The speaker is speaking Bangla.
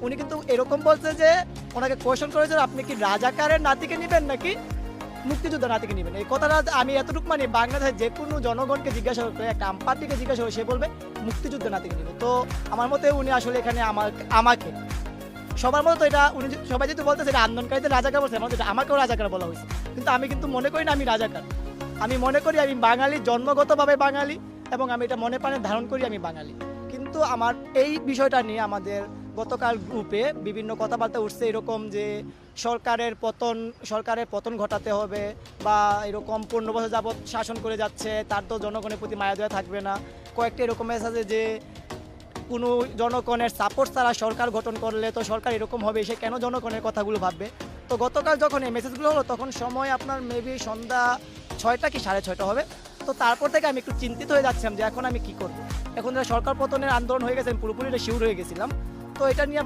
উনি কিন্তু এরকম বলছে যে ওনাকে কোয়েশ্চন করেছে আপনি কি রাজাকারের নাতিকে নেবেন নাকি মুক্তিযোদ্ধার নাতিকে নেবেন। এই কথাটা আমি এতটুকু মানি বাংলাদেশের যে কোনো জনগণকে জিজ্ঞাসা করতে একটা আমপার্টিকে জিজ্ঞাসা করে সে বলবে মুক্তিযুদ্ধের নাতিকে নেবে। তো আমার মতে উনি আসলে এখানে আমাকে সবার মতো তো এটা উনি সবাই যেহেতু বলতেছে এটা আন্দোলনকারীদের রাজাকার বলছে আমার এটা আমাকেও রাজাকার বলা হয়েছে, কিন্তু আমি কিন্তু মনে করি না আমি রাজাকার। আমি মনে করি আমি বাঙালি, জন্মগতভাবে বাঙালি, এবং আমি এটা মনে প্রাণে ধারণ করি আমি বাঙালি। কিন্তু আমার এই বিষয়টা নিয়ে আমাদের গতকাল গ্রুপে বিভিন্ন কথাবার্তা উঠছে এরকম যে সরকারের পতন ঘটাতে হবে, বা এরকম 15 বছর যাবৎ শাসন করে যাচ্ছে তার তো জনগণের প্রতি মায়া দয়া থাকবে না। কয়েকটা এরকম মেসেজ যে কোনো জনগণের সাপোর্ট ছাড়া সরকার গঠন করলে তো সরকার এরকম হবে, সে কেন জনগণের কথাগুলো ভাববে। তো গতকাল যখন এই মেসেজগুলো হলো তখন সময় আপনার মেবি সন্ধ্যা 6টা কি 6:30 হবে। তো তারপর থেকে আমি একটু চিন্তিত হয়ে যাচ্ছিলাম যে এখন আমি কি করব। এখন যারা সরকার পতনের আন্দোলন হয়ে গেছে আমি পুরোপুরি শিউর হয়ে গেছিলাম। তো এটা নিয়ে